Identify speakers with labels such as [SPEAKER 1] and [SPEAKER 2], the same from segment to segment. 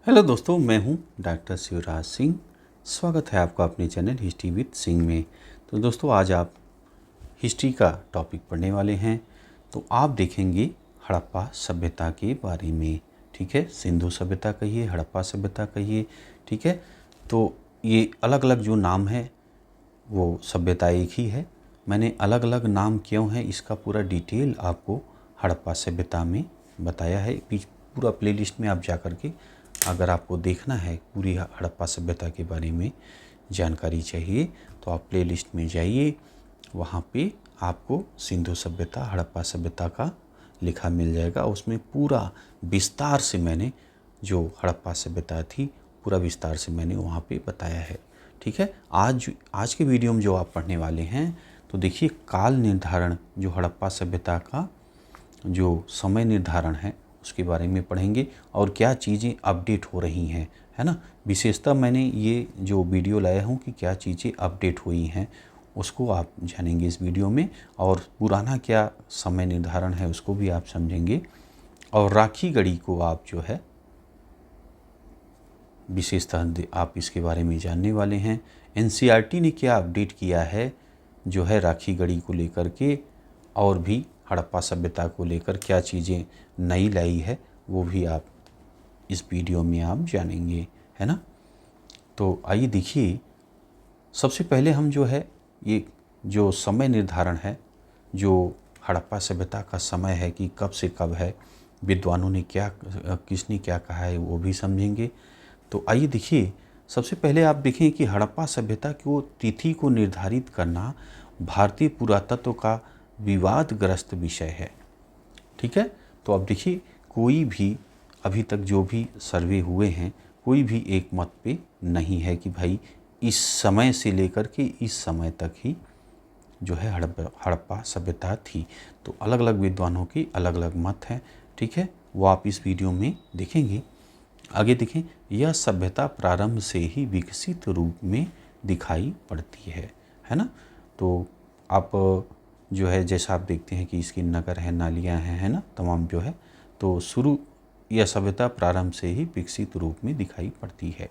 [SPEAKER 1] Hello दोस्तों, मैं हूं डॉक्टर शिवराज सिंह। स्वागत है आपका अपने चैनल हिस्ट्री विद सिंह में। तो दोस्तों, आज आप हिस्ट्री का टॉपिक पढ़ने वाले हैं। तो आप देखेंगे हड़प्पा सभ्यता के बारे में। ठीक है, सिंधु सभ्यता कहिए, हड़प्पा सभ्यता कहिए। ठीक है, तो ये अलग अलग जो नाम है वो सभ्यता एक ही है। मैंने अलग अलग नाम क्यों है इसका पूरा डिटेल आपको हड़प्पा सभ्यता में बताया है। पूरा प्लेलिस्ट में आप जा कर के, अगर आपको देखना है पूरी हड़प्पा सभ्यता के बारे में जानकारी चाहिए, तो आप प्लेलिस्ट में जाइए। वहाँ पे आपको सिंधु सभ्यता, हड़प्पा सभ्यता का लिखा मिल जाएगा। उसमें पूरा विस्तार से मैंने जो हड़प्पा सभ्यता थी पूरा विस्तार से मैंने वहाँ पे बताया है। ठीक है, आज के वीडियो में जो आप पढ़ने वाले हैं, तो देखिए काल निर्धारण, जो हड़प्पा सभ्यता का जो समय निर्धारण है उसके बारे में पढ़ेंगे और क्या चीज़ें अपडेट हो रही हैं, है ना। विशेषतः मैंने ये जो वीडियो लाया हूँ कि क्या चीज़ें अपडेट हुई हैं उसको आप जानेंगे इस वीडियो में, और पुराना क्या समय निर्धारण है उसको भी आप समझेंगे। और राखी गढ़ी को आप जो है विशेषतः आप इसके बारे में जानने वाले हैं। एनसीईआरटी ने क्या अपडेट किया है जो है राखी गढ़ी को लेकर के, और भी हड़प्पा सभ्यता को लेकर क्या चीज़ें नई लाई है वो भी आप इस वीडियो में आप जानेंगे, है ना। तो आइए देखिए, सबसे पहले हम जो है ये जो समय निर्धारण है, जो हड़प्पा सभ्यता का समय है कि कब से कब है, विद्वानों ने क्या, किसने क्या कहा है वो भी समझेंगे। तो आइए देखिए, सबसे पहले आप देखें कि हड़प्पा सभ्यता की तिथि को निर्धारित करना भारतीय पुरातत्व का विवादग्रस्त विषय है। ठीक है, तो अब देखिए, कोई भी अभी तक जो भी सर्वे हुए हैं, कोई भी एक मत पे नहीं है कि भाई इस समय से लेकर के इस समय तक ही जो है हड़प्पा सभ्यता थी। तो अलग अलग विद्वानों की अलग अलग मत हैं। ठीक है, वो आप इस वीडियो में देखेंगे। आगे देखें, यह सभ्यता प्रारंभ से ही विकसित रूप में दिखाई पड़ती है ना। तो आप जो है जैसा आप देखते हैं कि इसकी नगर है, नालियाँ हैं, है ना, तमाम जो है, तो शुरू यह सभ्यता प्रारंभ से ही विकसित रूप में दिखाई पड़ती है।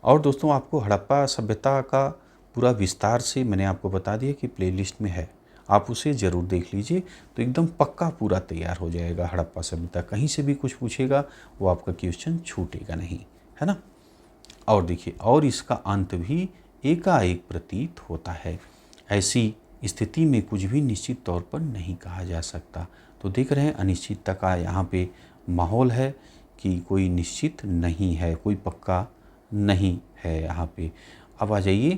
[SPEAKER 1] और दोस्तों, आपको हड़प्पा सभ्यता का पूरा विस्तार से मैंने आपको बता दिया कि प्लेलिस्ट में है, आप उसे ज़रूर देख लीजिए। तो एकदम पक्का पूरा तैयार हो जाएगा हड़प्पा सभ्यता। कहीं से भी कुछ पूछेगा वो आपका क्वेश्चन छूटेगा नहीं, है ना। और देखिए, और इसका अंत भी एकाएक प्रतीत होता है। ऐसी स्थिति में कुछ भी निश्चित तौर पर नहीं कहा जा सकता। तो देख रहे हैं अनिश्चितता का यहाँ पे माहौल है कि कोई निश्चित नहीं है, कोई पक्का नहीं है यहाँ पे। अब आ जाइए,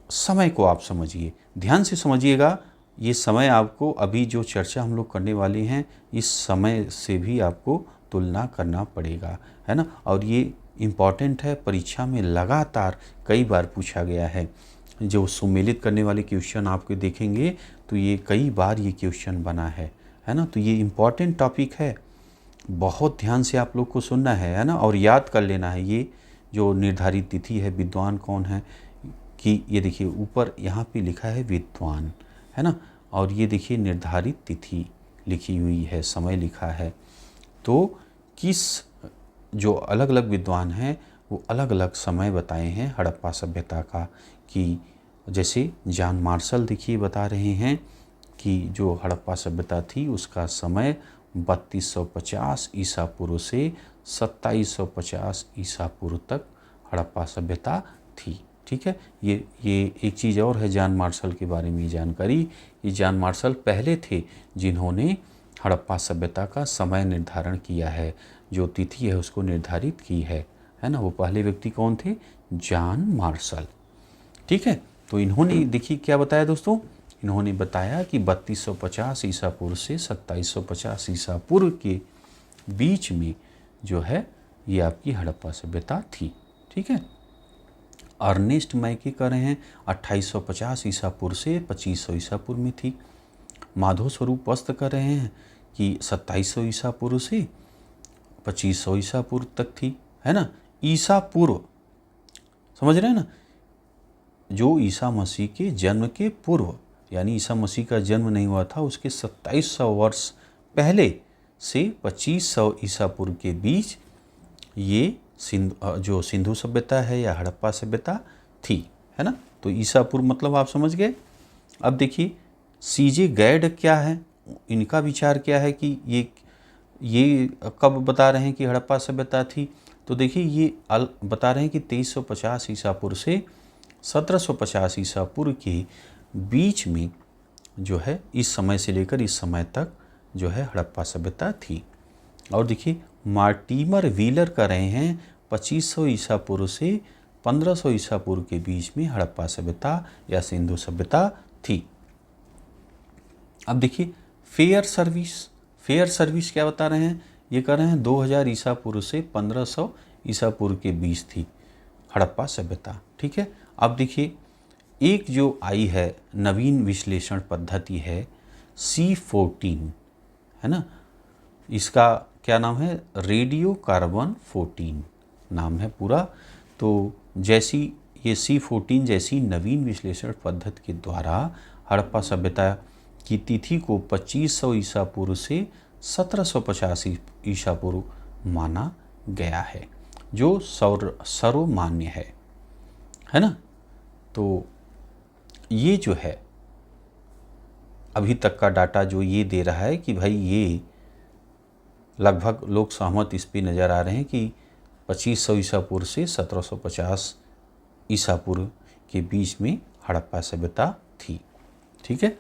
[SPEAKER 1] समय को आप समझिए, ध्यान से समझिएगा। ये समय आपको अभी जो चर्चा हम लोग करने वाले हैं इस समय से भी आपको तुलना करना पड़ेगा, है ना। और ये इम्पॉर्टेंट है, परीक्षा में लगातार कई बार पूछा गया है। जो सुमेलित करने वाले क्वेश्चन आपको देखेंगे तो ये कई बार ये क्वेश्चन बना है ना। तो ये इम्पॉर्टेंट टॉपिक है, बहुत ध्यान से आप लोग को सुनना है ना, और याद कर लेना है। ये जो निर्धारित तिथि है, विद्वान कौन है, कि ये देखिए ऊपर यहाँ पे लिखा है विद्वान, है ना, और ये देखिए निर्धारित तिथि लिखी हुई है, समय लिखा है। तो किस जो अलग अलग विद्वान हैं वो अलग अलग समय बताए हैं हड़प्पा सभ्यता का, कि जैसे जॉन मार्शल देखिए बता रहे हैं कि जो हड़प्पा सभ्यता थी उसका समय 3250 ईसा पूर्व से 2750 ईसा पूर्व तक हड़प्पा सभ्यता थी। ठीक है, ये एक चीज़ और है जॉन मार्शल के बारे में जानकारी, कि जॉन मार्शल पहले थे जिन्होंने हड़प्पा सभ्यता का समय निर्धारण किया है, जो तिथि है उसको निर्धारित की है ना। वो पहले व्यक्ति कौन थे? John Marshall. ठीक है, तो इन्होंने देखिए क्या बताया दोस्तों, इन्होंने बताया कि 3250 ईसा पूर्व से 2750 ईसा पूर्व के बीच में जो है ये आपकी हड़प्पा सभ्यता थी। ठीक है, अर्नेस्ट मैके कह रहे हैं 2850 ईसा पूर्व से 2500 ईसा पूर्व में थी। माधव स्वरूप वस्त कर रहे हैं कि 2700 ईसा पूर्व से 2500 ईसा पूर्व तक थी, है ना। ईसा पूर्व, समझ रहे हैं ना, जो ईसा मसीह के जन्म के पूर्व, यानी ईसा मसीह का जन्म नहीं हुआ था उसके 2700 वर्ष पहले से 2500 ईसा पूर्व के बीच ये जो सिंधु सभ्यता है या हड़प्पा सभ्यता थी, है ना। तो ईसा पूर्व मतलब आप समझ गए। अब देखिए सीजे गैड क्या है, इनका विचार क्या है कि ये कब बता रहे हैं कि हड़प्पा सभ्यता थी। तो देखिए ये बता रहे हैं कि 2350 ईसा पूर्व से 1750 ईसा पूर्व के बीच में जो है इस समय से लेकर इस समय तक जो है हड़प्पा सभ्यता थी। और देखिए मार्टिमर व्हीलर कर रहे हैं 2500 ईसा पूर्व से 1500 ईसा पूर्व के बीच में हड़प्पा सभ्यता या सिंधु सभ्यता थी। अब देखिए फेयर सर्विस क्या बता रहे हैं, ये कह रहे हैं 2000 ईसा पूर्व से 1500 ईसा पूर्व के बीच थी हड़प्पा सभ्यता। ठीक है। अब देखिए एक जो आई है नवीन विश्लेषण पद्धति है C14, है ना, इसका क्या नाम है, रेडियो कार्बन 14 नाम है पूरा। तो जैसी ये C14 जैसी नवीन विश्लेषण पद्धति के द्वारा हड़प्पा सभ्यता की तिथि को 2500 ईसा पूर्व से 1750 ईसा पूर्व माना गया है, जो सर्वमान्य है ना। तो ये जो है अभी तक का डाटा जो ये दे रहा है कि भाई ये लगभग लोग सहमत इस पे नज़र आ रहे हैं कि 2500 ईसा पूर्व से 1750 ईसा पूर्व के बीच में हड़प्पा सभ्यता थी। ठीक है।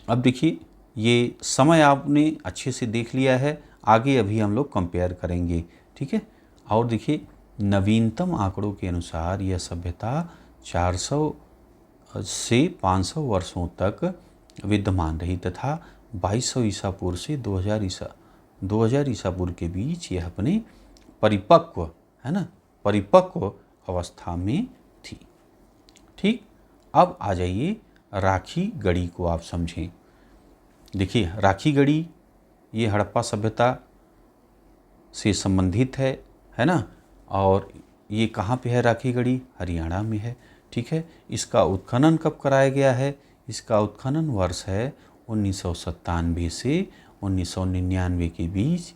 [SPEAKER 1] अब देखिए ये समय आपने अच्छे से देख लिया है, आगे अभी हम लोग कंपेयर करेंगे। ठीक है। और देखिए नवीनतम आंकड़ों के अनुसार यह सभ्यता 400 से 500 वर्षों तक विद्यमान रही तथा 2200 ईसा पूर्व से 2000 ईसा पूर्व के बीच यह अपने परिपक्व अवस्था में थी। ठीक। अब आ जाइए राखी गढ़ी को आप समझें। देखिए राखी गढ़ी ये हड़प्पा सभ्यता से संबंधित है ना। और ये कहाँ पे है राखी गढ़ी, हरियाणा में है। ठीक है। इसका उत्खनन कब कराया गया है, इसका उत्खनन वर्ष है 1997 से 1999 के बीच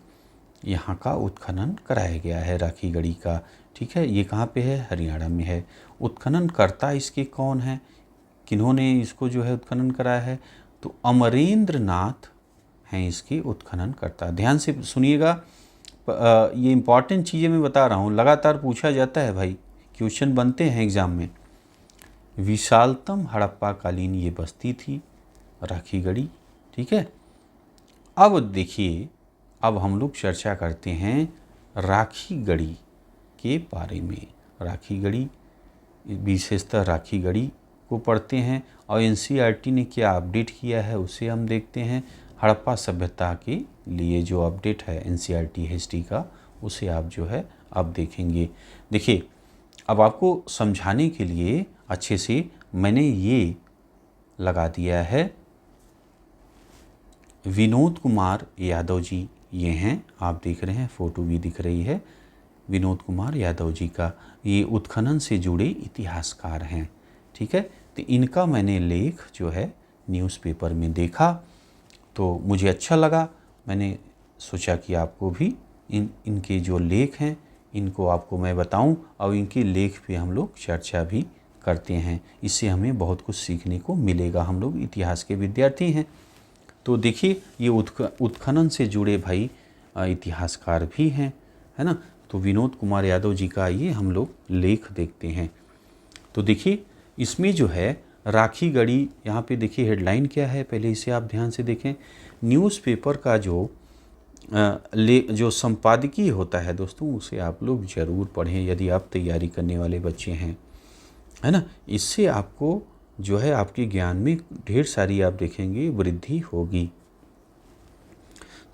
[SPEAKER 1] यहाँ का उत्खनन कराया गया है राखी गढ़ी का। ठीक है। ये कहाँ पे है, हरियाणा में है। उत्खननकर्ता इसके कौन है, किन्होंने इसको जो है उत्खनन कराया है, तो अमरेंद्र नाथ हैं इसके उत्खननकर्ता। ध्यान से सुनिएगा, ये इम्पॉर्टेंट चीज़ें मैं बता रहा हूँ, लगातार पूछा जाता है भाई, क्वेश्चन बनते हैं एग्ज़ाम में। विशालतम हड़प्पा कालीन ये बस्ती थी राखी गढ़ी। ठीक है। अब देखिए अब हम लोग चर्चा करते हैं राखी गढ़ी के बारे में। राखी गढ़ी विशेषतः राखी गढ़ी को पढ़ते हैं और एनसीईआरटी ने क्या अपडेट किया है उसे हम देखते हैं। हड़प्पा सभ्यता के लिए जो अपडेट है एनसीईआरटी हिस्ट्री का, उसे आप जो है अब देखेंगे। देखिए अब आपको समझाने के लिए अच्छे से मैंने ये लगा दिया है, विनोद कुमार यादव जी ये हैं, आप देख रहे हैं, फ़ोटो भी दिख रही है विनोद कुमार यादव जी का। ये उत्खनन से जुड़े इतिहासकार हैं। ठीक है। तो इनका मैंने लेख जो है न्यूज़पेपर में देखा तो मुझे अच्छा लगा, मैंने सोचा कि आपको भी इनके जो लेख हैं इनको आपको मैं बताऊं और इनके लेख पे हम लोग चर्चा भी करते हैं। इससे हमें बहुत कुछ सीखने को मिलेगा, हम लोग इतिहास के विद्यार्थी हैं। तो देखिए ये उत्खनन से जुड़े भाई इतिहासकार भी हैं, है ना। तो विनोद कुमार यादव जी का ये हम लोग लेख देखते हैं। तो देखिए इसमें जो है राखी गढ़ी, यहाँ पे देखिए हेडलाइन क्या है, पहले इसे आप ध्यान से देखें। न्यूज़पेपर का जो संपादकीय होता है दोस्तों, उसे आप लोग ज़रूर पढ़ें यदि आप तैयारी करने वाले बच्चे हैं, है ना। इससे आपको जो है आपके ज्ञान में ढेर सारी आप देखेंगे वृद्धि होगी।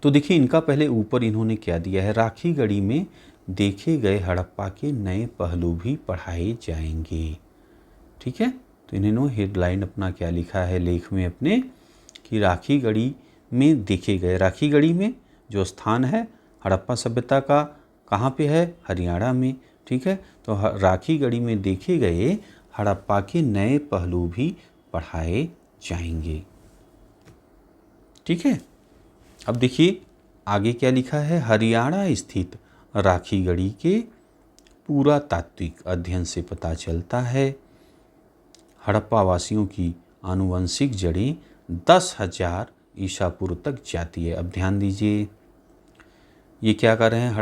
[SPEAKER 1] तो देखिए इनका पहले ऊपर इन्होंने क्या दिया है, राखी गढ़ी में देखे गए हड़प्पा के नए पहलू भी पढ़ाए जाएंगे। ठीक है। तो इन्होंने हेडलाइन अपना क्या लिखा है लेख में अपने, कि राखी गढ़ी में देखे गए, राखी गढ़ी में जो स्थान है हड़प्पा सभ्यता का कहाँ पे है, हरियाणा में। ठीक है। तो राखी गढ़ी में देखे गए हड़प्पा के नए पहलू भी पढ़ाए जाएंगे। ठीक है। अब देखिए आगे क्या लिखा है, हरियाणा स्थित राखी गढ़ी के पुरातात्विक अध्ययन से पता चलता है हड़प्पा वासियों की आनुवंशिक जड़ें 10,000 ईसा पूर्व तक जाती है। अब ध्यान दीजिए, ये क्या कर रहे हैं,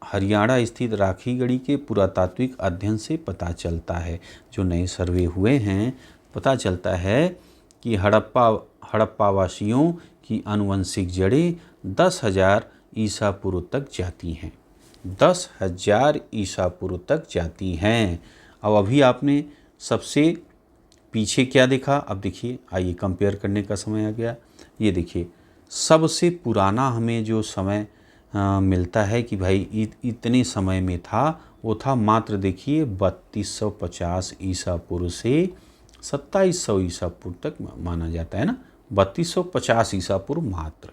[SPEAKER 1] हरियाणा स्थित राखी गढ़ी के पुरातात्विक अध्ययन से पता चलता है, जो नए सर्वे हुए हैं, पता चलता है कि हड़प्पा वासियों की आनुवंशिक जड़ें 10,000 ईसा पूर्व तक जाती हैं। 10,000 ईसा पूर्व तक जाती हैं। अब अभी आपने सबसे पीछे क्या देखा, अब देखिए, आइए कंपेयर करने का समय आ गया। ये देखिए, सबसे पुराना हमें जो समय मिलता है कि भाई इतने समय में था, वो था मात्र देखिए 3250 ईसा पूर्व से 2700 ईसा पूर्व तक माना जाता है ना। 3250 ईसा पूर्व मात्र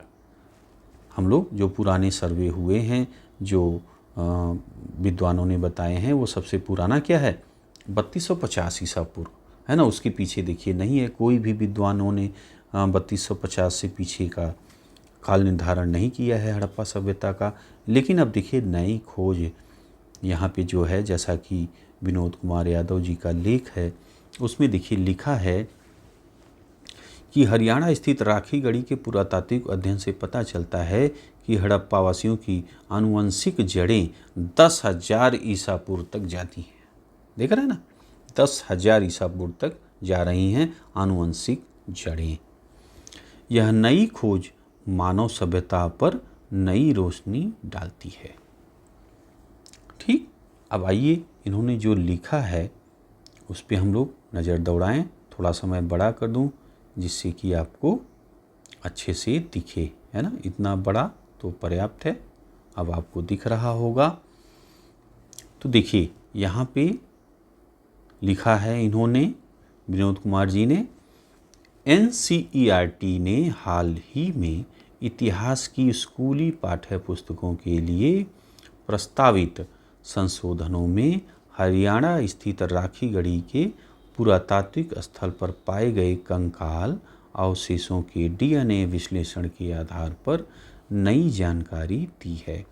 [SPEAKER 1] हम लोग जो पुराने सर्वे हुए हैं, जो विद्वानों ने बताए हैं, वो सबसे पुराना क्या है, 3250 ईसा पूर्व है ना। उसके पीछे देखिए नहीं है, कोई भी विद्वानों ने 3250 से पीछे का काल निर्धारण नहीं किया है हड़प्पा सभ्यता का। लेकिन अब देखिए नई खोज यहाँ पे जो है, जैसा कि विनोद कुमार यादव जी का लेख है, उसमें देखिए लिखा है कि हरियाणा स्थित राखी गढ़ी के पुरातात्विक अध्ययन से पता चलता है कि हड़प्पा वासियों की आनुवंशिक जड़ें 10,000 ईसा पूर्व तक जाती हैं। देख रहे हैं ना, 10,000 ईसा पूर्व तक जा रही हैं आनुवंशिक जड़ें। यह नई खोज मानव सभ्यता पर नई रोशनी डालती है। ठीक, अब आइए इन्होंने जो लिखा है उस पर हम लोग नज़र दौड़ाएं। थोड़ा समय बड़ा कर दूं जिससे कि आपको अच्छे से दिखे, है ना। इतना बड़ा तो पर्याप्त है, अब आपको दिख रहा होगा। तो देखिए यहाँ पे लिखा है इन्होंने, विनोद कुमार जी ने, NCERT ने हाल ही में इतिहास की स्कूली पाठ्य पुस्तकों के लिए प्रस्तावित संशोधनों में हरियाणा स्थित राखी गढ़ी के पुरातात्विक स्थल पर पाए गए कंकाल अवशेषों के DNA विश्लेषण के आधार पर नई जानकारी दी है।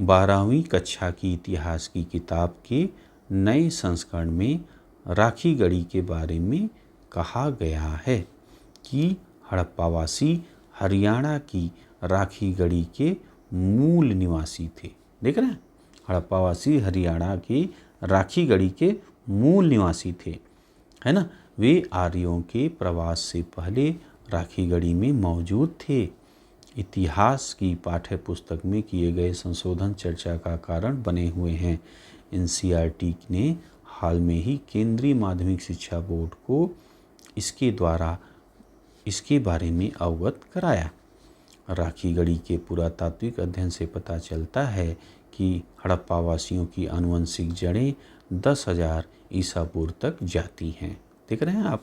[SPEAKER 1] 12वीं कक्षा की इतिहास की किताब के नए संस्करण में राखी गढ़ी के बारे में कहा गया है कि हड़प्पावासी हरियाणा की राखी गढ़ी के मूल निवासी थे। देख रहे हैं, हड़प्पावासी हरियाणा की राखी गढ़ी के मूल निवासी थे, है ना। वे आर्यों के प्रवास से पहले राखी गढ़ी में मौजूद थे। इतिहास की पाठ्य पुस्तक में किए गए संशोधन चर्चा का कारण बने हुए हैं। NCERT ने हाल में ही केंद्रीय माध्यमिक शिक्षा बोर्ड को इसके बारे में अवगत कराया। राखी गढ़ी के पुरातात्विक अध्ययन से पता चलता है कि हड़प्पा वासियों की आनुवंशिक जड़ें 10,000 ईसा पूर्व तक जाती हैं। देख रहे हैं आप,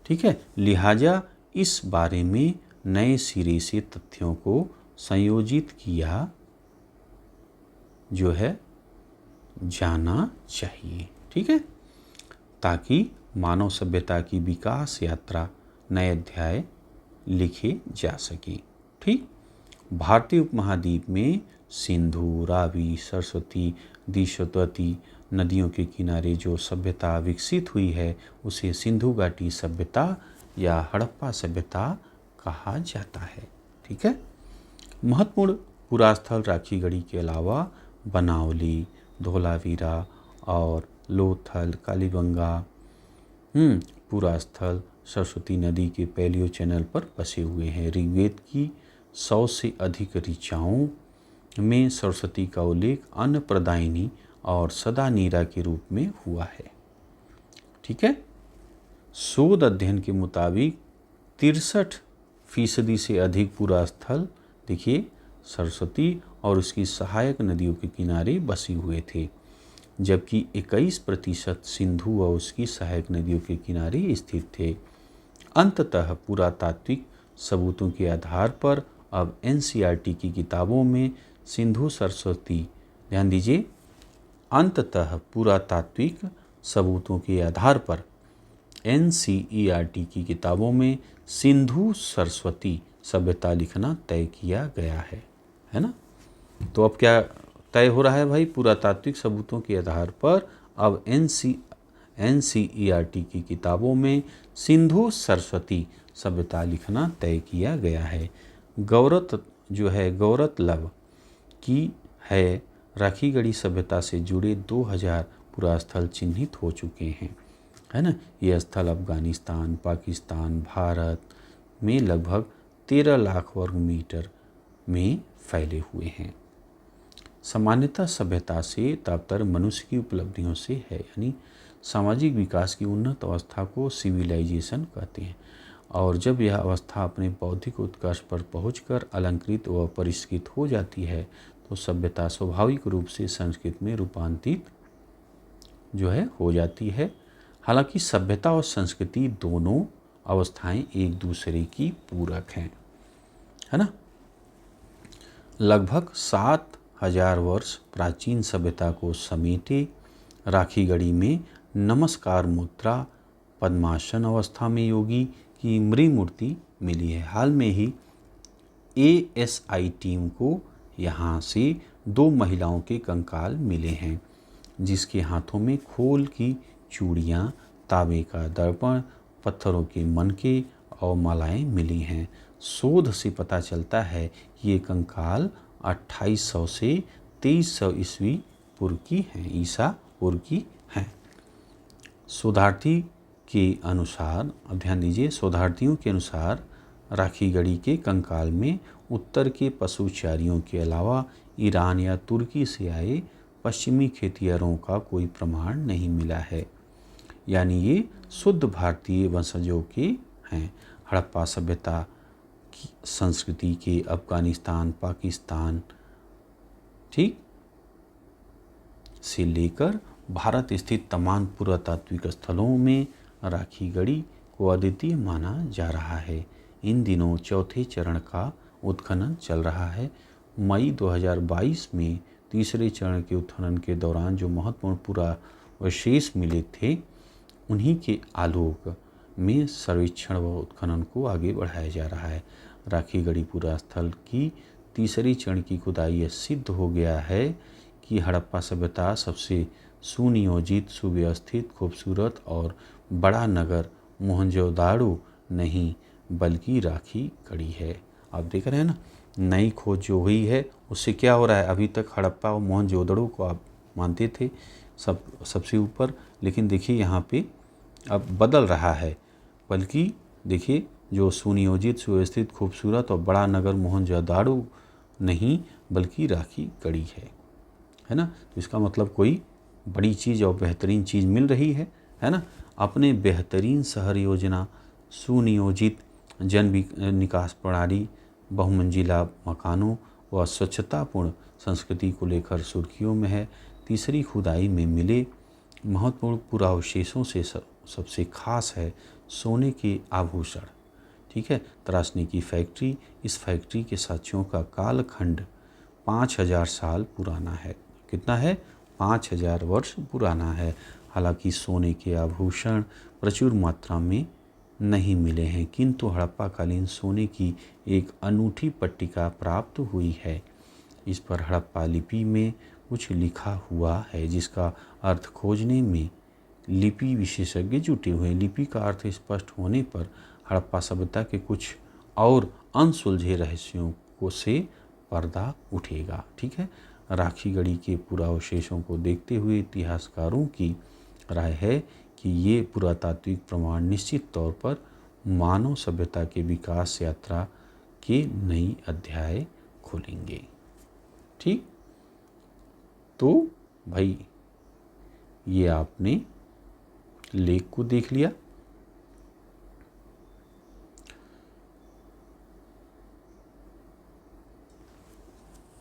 [SPEAKER 1] ठीक है। लिहाजा इस बारे में नए सिरे से तथ्यों को संयोजित किया जो है जाना चाहिए, ठीक है, ताकि मानव सभ्यता की विकास यात्रा नए अध्याय लिखे जा सके। ठीक, भारतीय उपमहाद्वीप में सिंधु, रावी, सरस्वती, दिशोतती नदियों के किनारे जो सभ्यता विकसित हुई है उसे सिंधु घाटी सभ्यता या हड़प्पा सभ्यता कहा जाता है। ठीक है। महत्वपूर्ण पुरास्थल राखी गढ़ी के अलावा बनावली, धोलावीरा और लोथल, कालीबंगा पुरास्थल सरस्वती नदी के पैलियो चैनल पर बसे हुए हैं। ऋग्वेद की 100 से अधिक ऋचाओं में सरस्वती का उल्लेख अन्न प्रदायिनी और सदा नीरा के रूप में हुआ है। ठीक है। शोध अध्ययन के मुताबिक 63% से अधिक पुरास्थल देखिए सरस्वती और उसकी सहायक नदियों के किनारे बसे हुए थे, जबकि 21% सिंधु और उसकी सहायक नदियों के किनारे स्थित थे। अंततः पुरातात्विक सबूतों के आधार पर अब NCERT की किताबों में सिंधु सरस्वती, ध्यान दीजिए, अंततः पुरातात्विक सबूतों के आधार पर NCERT की किताबों में सिंधु सरस्वती सभ्यता लिखना तय किया गया है ना। तो अब क्या तय हो रहा है भाई, पुरातात्विक सबूतों के आधार पर अब NCERT की किताबों में सिंधु सरस्वती सभ्यता लिखना तय किया गया है। गौरतलब की है राखीगढ़ी सभ्यता से जुड़े 2000 पुरास्थल चिन्हित हो चुके हैं, है ना। ये स्थल अफगानिस्तान, पाकिस्तान, भारत में लगभग 13 लाख वर्ग मीटर में फैले हुए हैं। सामान्यतः सभ्यता से तात्पर्य मनुष्य की उपलब्धियों से है, यानी सामाजिक विकास की उन्नत अवस्था को सिविलाइजेशन कहते हैं। और जब यह अवस्था अपने बौद्धिक उत्कर्ष पर पहुंचकर अलंकृत व परिष्कृत हो जाती है तो सभ्यता स्वाभाविक रूप से संस्कृत में रूपांतरित हो जाती है। हालांकि सभ्यता और संस्कृति दोनों अवस्थाएं एक दूसरे की पूरक हैं, है ना। लगभग 7000 वर्ष प्राचीन सभ्यता को समेटे राखीगढ़ी में नमस्कार मुद्रा पद्मासन अवस्था में योगी की मृमूर्ति मिली है। हाल में ही ASI टीम को यहाँ से 2 महिलाओं के कंकाल मिले हैं, जिसके हाथों में खोल की चूड़ियाँ, तांबे का दर्पण, पत्थरों के मनके और मालाएं मिली हैं। शोध से पता चलता है कि ये कंकाल 2800 से 2300 ईस्वी पूर्व की हैं, ईसा पूर्व की हैं। शोधार्थी के अनुसार, अब ध्यान दीजिए, शोधार्थियों के अनुसार राखीगढ़ी के कंकाल में उत्तर के पशुचारियों के अलावा ईरान या तुर्की से आए पश्चिमी खेतिहरों का कोई प्रमाण नहीं मिला है, यानी ये शुद्ध भारतीय वंशजों के हैं। हड़प्पा सभ्यता की संस्कृति के अफगानिस्तान, पाकिस्तान ठीक से लेकर भारत स्थित तमाम पुरातात्विक स्थलों में राखीगढ़ी को अद्वितीय माना जा रहा है। इन दिनों चौथे चरण का उत्खनन चल रहा है। मई 2022 में तीसरे चरण के उत्खनन के दौरान जो महत्वपूर्ण पुरावशेष मिले थे, उन्हीं के आलोक में सर्वेक्षण व उत्खनन को आगे बढ़ाया जा रहा है। राखीगढ़ी पुरास्थल की तीसरी चरण की खुदाई यह सिद्ध हो गया है कि हड़प्पा सभ्यता सबसे सुनियोजित, सुव्यवस्थित, खूबसूरत और बड़ा नगर मोहनजोदाड़ो नहीं बल्कि राखीगढ़ी है। आप देख रहे हैं ना, नई खोज जो हुई है उससे क्या हो रहा है। अभी तक हड़प्पा और मोहनजोदड़ो को आप मानते थे सबसे ऊपर, लेकिन देखिए यहाँ पे अब बदल रहा है, बल्कि देखिए जो सुनियोजित, सुव्यवस्थित, खूबसूरत और बड़ा नगर मोहनजोदाड़ो नहीं बल्कि राखीगढ़ी है ना। तो इसका मतलब कोई बड़ी चीज़ और बेहतरीन चीज़ मिल रही है ना। अपने बेहतरीन शहर योजना, सुनियोजित जन निकास प्रणाली, बहुमंजिला मकानों व स्वच्छतापूर्ण संस्कृति को लेकर सुर्खियों में है। तीसरी खुदाई में मिले महत्वपूर्ण पुरावशेषों से सबसे खास है सोने के आभूषण, ठीक है, तराशने की फैक्ट्री। इस फैक्ट्री के साक्ष्यों का कालखंड 5000 साल पुराना है। कितना है? 5000 वर्ष पुराना है। हालांकि सोने के आभूषण प्रचुर मात्रा में नहीं मिले हैं, किंतु हड़प्पाकालीन सोने की एक अनूठी पट्टिका प्राप्त हुई है। इस पर हड़प्पा लिपि में कुछ लिखा हुआ है, जिसका अर्थ खोजने में लिपि विशेषज्ञ जुटे हुए हैं। लिपि का अर्थ स्पष्ट होने पर हड़प्पा सभ्यता के कुछ और अनसुलझे रहस्यों को से पर्दा उठेगा, ठीक है। राखीगढ़ी के पुरावशेषों को देखते हुए इतिहासकारों की राय है कि ये पुरातात्विक प्रमाण निश्चित तौर पर मानव सभ्यता के विकास यात्रा के नई अध्याय खोलेंगे, ठीक। तो भाई ये आपने लेख को देख लिया।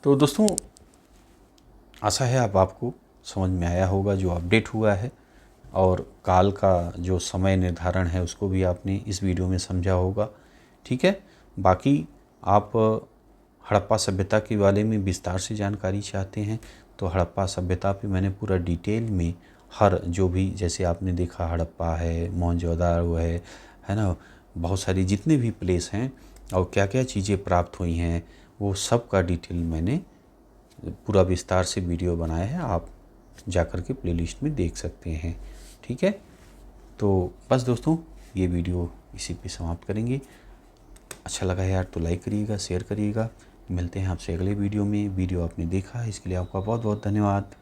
[SPEAKER 1] तो दोस्तों आशा है आपको समझ में आया होगा जो अपडेट हुआ है, और काल का जो समय निर्धारण है उसको भी आपने इस वीडियो में समझा होगा, ठीक है। बाकी आप हड़प्पा सभ्यता के बारे में विस्तार से जानकारी चाहते हैं तो हड़प्पा सभ्यता पे मैंने पूरा डिटेल में हर जो भी, जैसे आपने देखा हड़प्पा है, मोहनजोदाड़ो है ना, बहुत सारी जितने भी प्लेस हैं और क्या क्या चीज़ें प्राप्त हुई हैं वो सब का डिटेल मैंने पूरा विस्तार से वीडियो बनाया है, आप जाकर के प्लेलिस्ट में देख सकते हैं। ठीक है, तो बस दोस्तों ये वीडियो इसी पे समाप्त करेंगे। अच्छा लगा यार तो लाइक करिएगा, शेयर करिएगा। मिलते हैं आपसे अगले वीडियो में। वीडियो आपने देखा इसके लिए आपका बहुत बहुत धन्यवाद।